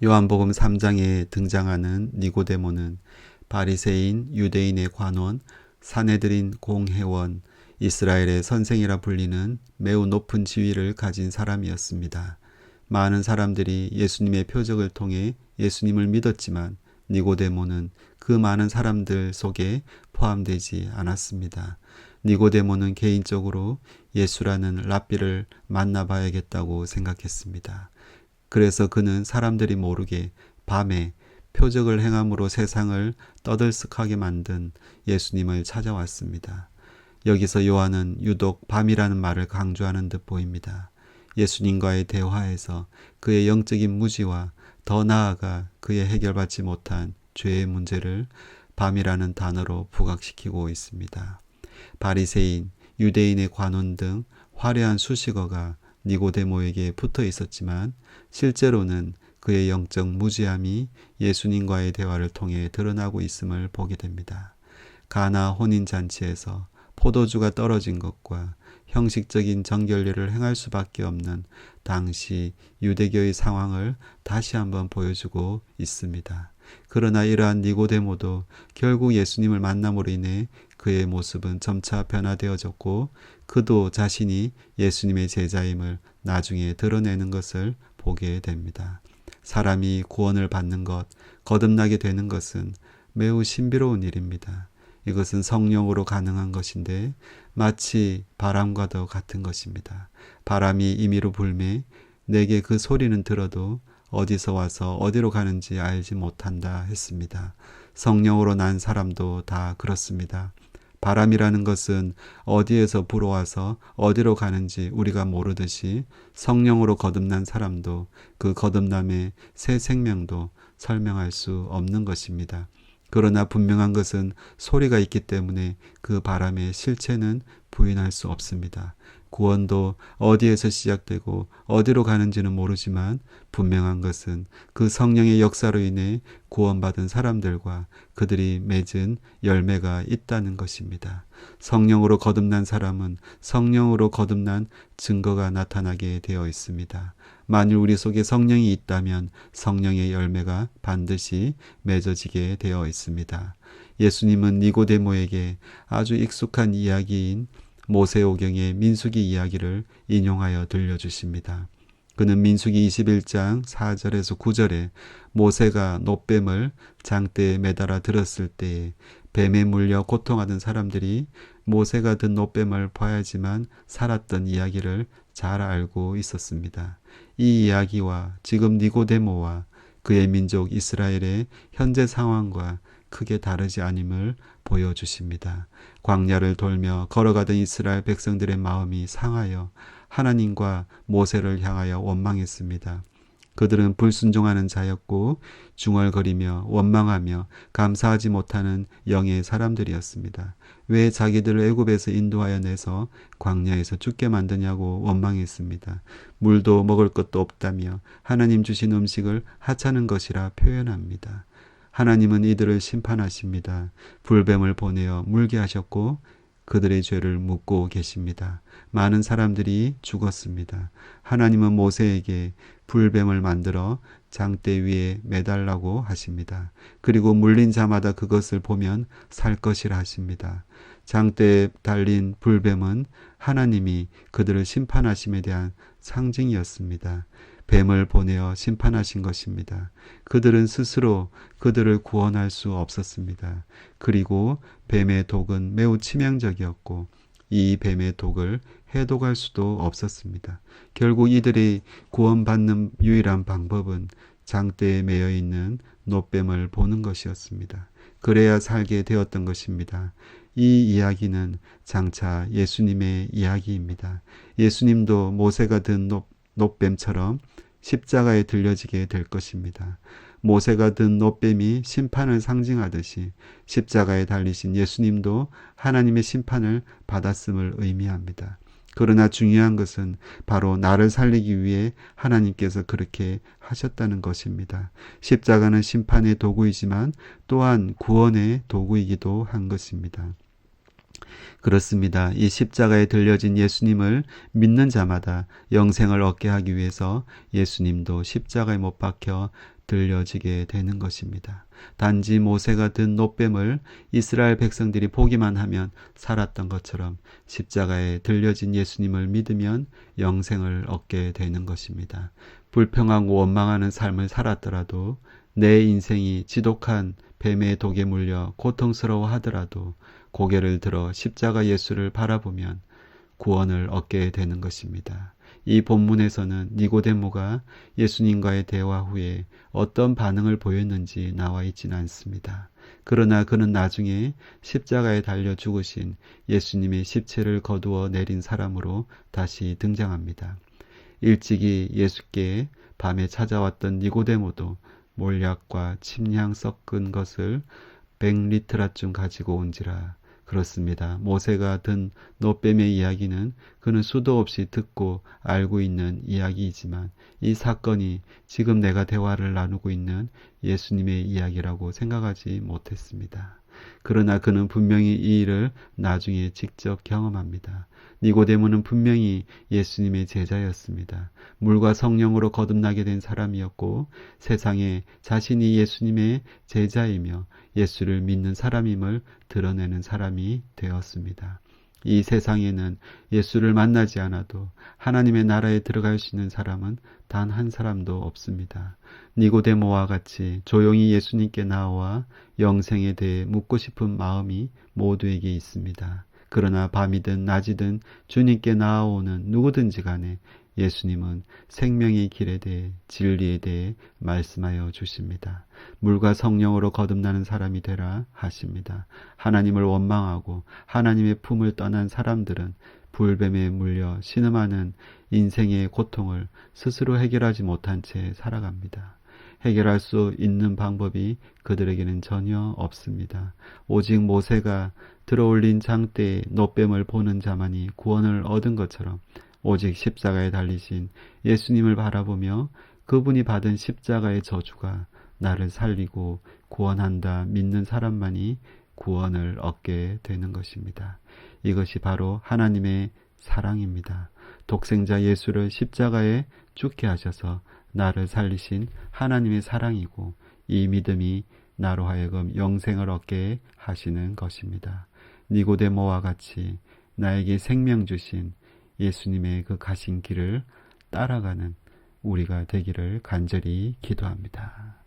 요한복음 3장에 등장하는 니고데모는 바리새인, 유대인의 관원, 사내들인 공회원, 이스라엘의 선생이라 불리는 매우 높은 지위를 가진 사람이었습니다. 많은 사람들이 예수님의 표적을 통해 예수님을 믿었지만 니고데모는 그 많은 사람들 속에 포함되지 않았습니다. 니고데모는 개인적으로 예수라는 랍비를 만나봐야겠다고 생각했습니다. 그래서 그는 사람들이 모르게 밤에 표적을 행함으로 세상을 떠들썩하게 만든 예수님을 찾아왔습니다. 여기서 요한은 유독 밤이라는 말을 강조하는 듯 보입니다. 예수님과의 대화에서 그의 영적인 무지와 더 나아가 그의 해결받지 못한 죄의 문제를 밤이라는 단어로 부각시키고 있습니다. 바리새인, 유대인의 관원 등 화려한 수식어가 니고데모에게 붙어 있었지만 실제로는 그의 영적 무지함이 예수님과의 대화를 통해 드러나고 있음을 보게 됩니다. 가나 혼인잔치에서 포도주가 떨어진 것과 형식적인 정결례를 행할 수밖에 없는 당시 유대교의 상황을 다시 한번 보여주고 있습니다. 그러나 이러한 니고데모도 결국 예수님을 만남으로 인해 그의 모습은 점차 변화되어졌고 그도 자신이 예수님의 제자임을 나중에 드러내는 것을 보게 됩니다. 사람이 구원을 받는 것, 거듭나게 되는 것은 매우 신비로운 일입니다. 이것은 성령으로 가능한 것인데 마치 바람과도 같은 것입니다. 바람이 임의로 불매 내게 그 소리는 들어도 어디서 와서 어디로 가는지 알지 못한다 했습니다. 성령으로 난 사람도 다 그렇습니다. 바람이라는 것은 어디에서 불어와서 어디로 가는지 우리가 모르듯이 성령으로 거듭난 사람도 그 거듭남의 새 생명도 설명할 수 없는 것입니다. 그러나 분명한 것은 소리가 있기 때문에 그 바람의 실체는 부인할 수 없습니다. 구원도 어디에서 시작되고 어디로 가는지는 모르지만 분명한 것은 그 성령의 역사로 인해 구원받은 사람들과 그들이 맺은 열매가 있다는 것입니다. 성령으로 거듭난 사람은 성령으로 거듭난 증거가 나타나게 되어 있습니다. 만일 우리 속에 성령이 있다면 성령의 열매가 반드시 맺어지게 되어 있습니다. 예수님은 니고데모에게 아주 익숙한 이야기인 모세오경의 민수기 이야기를 인용하여 들려주십니다. 그는 민수기 21장 4절에서 9절에 모세가 놋뱀을 장대에 매달아 들었을 때에 뱀에 물려 고통하던 사람들이 모세가 든 놋뱀을 봐야지만 살았던 이야기를 잘 알고 있었습니다. 이 이야기와 지금 니고데모와 그의 민족 이스라엘의 현재 상황과 크게 다르지 않음을 보여주십니다. 광야를 돌며 걸어가던 이스라엘 백성들의 마음이 상하여 하나님과 모세를 향하여 원망했습니다. 그들은 불순종하는 자였고 중얼거리며 원망하며 감사하지 못하는 영의 사람들이었습니다. 왜 자기들을 애굽에서 인도하여 내서 광야에서 죽게 만드냐고 원망했습니다. 물도 먹을 것도 없다며 하나님 주신 음식을 하찮은 것이라 표현합니다. 하나님은 이들을 심판하십니다. 불뱀을 보내어 물게 하셨고 그들의 죄를 묻고 계십니다. 많은 사람들이 죽었습니다. 하나님은 모세에게 불뱀을 만들어 장대 위에 매달라고 하십니다. 그리고 물린 자마다 그것을 보면 살 것이라 하십니다. 장대에 달린 불뱀은 하나님이 그들을 심판하심에 대한 상징이었습니다. 뱀을 보내어 심판하신 것입니다. 그들은 스스로 그들을 구원할 수 없었습니다. 그리고 뱀의 독은 매우 치명적이었고 이 뱀의 독을 해독할 수도 없었습니다. 결국 이들이 구원받는 유일한 방법은 장대에 매여 있는 놋뱀을 보는 것이었습니다. 그래야 살게 되었던 것입니다. 이 이야기는 장차 예수님의 이야기입니다. 예수님도 모세가 든 놋뱀처럼 십자가에 들려지게 될 것입니다. 모세가 든 놋뱀이 심판을 상징하듯이 십자가에 달리신 예수님도 하나님의 심판을 받았음을 의미합니다. 그러나 중요한 것은 바로 나를 살리기 위해 하나님께서 그렇게 하셨다는 것입니다. 십자가는 심판의 도구이지만 또한 구원의 도구이기도 한 것입니다. 그렇습니다. 이 십자가에 들려진 예수님을 믿는 자마다 영생을 얻게 하기 위해서 예수님도 십자가에 못 박혀 들려지게 되는 것입니다. 단지 모세가 든 놋뱀을 이스라엘 백성들이 보기만 하면 살았던 것처럼 십자가에 들려진 예수님을 믿으면 영생을 얻게 되는 것입니다. 불평하고 원망하는 삶을 살았더라도, 내 인생이 지독한 뱀의 독에 물려 고통스러워 하더라도 고개를 들어 십자가 예수를 바라보면 구원을 얻게 되는 것입니다. 이 본문에서는 니고데모가 예수님과의 대화 후에 어떤 반응을 보였는지 나와 있지는 않습니다. 그러나 그는 나중에 십자가에 달려 죽으신 예수님의 십체를 거두어 내린 사람으로 다시 등장합니다. 일찍이 예수께 밤에 찾아왔던 니고데모도 몰약과 침향 섞은 것을 100리트라쯤 가지고 온지라. 그렇습니다. 모세가 든 놋뱀의 이야기는 그는 수도 없이 듣고 알고 있는 이야기이지만 이 사건이 지금 내가 대화를 나누고 있는 예수님의 이야기라고 생각하지 못했습니다. 그러나 그는 분명히 이 일을 나중에 직접 경험합니다. 니고데모는 분명히 예수님의 제자였습니다. 물과 성령으로 거듭나게 된 사람이었고 세상에 자신이 예수님의 제자이며 예수를 믿는 사람임을 드러내는 사람이 되었습니다. 이 세상에는 예수를 만나지 않아도 하나님의 나라에 들어갈 수 있는 사람은 단 한 사람도 없습니다. 니고데모와 같이 조용히 예수님께 나와 영생에 대해 묻고 싶은 마음이 모두에게 있습니다. 그러나 밤이든 낮이든 주님께 나아오는 누구든지 간에 예수님은 생명의 길에 대해, 진리에 대해 말씀하여 주십니다. 물과 성령으로 거듭나는 사람이 되라 하십니다. 하나님을 원망하고 하나님의 품을 떠난 사람들은 불뱀에 물려 신음하는 인생의 고통을 스스로 해결하지 못한 채 살아갑니다. 해결할 수 있는 방법이 그들에게는 전혀 없습니다. 오직 모세가 들어올린 장대에 놋뱀을 보는 자만이 구원을 얻은 것처럼 오직 십자가에 달리신 예수님을 바라보며 그분이 받은 십자가의 저주가 나를 살리고 구원한다 믿는 사람만이 구원을 얻게 되는 것입니다. 이것이 바로 하나님의 사랑입니다. 독생자 예수를 십자가에 죽게 하셔서 나를 살리신 하나님의 사랑이고 이 믿음이 나로 하여금 영생을 얻게 하시는 것입니다. 니고데모와 같이 나에게 생명 주신 예수님의 그 가신 길을 따라가는 우리가 되기를 간절히 기도합니다.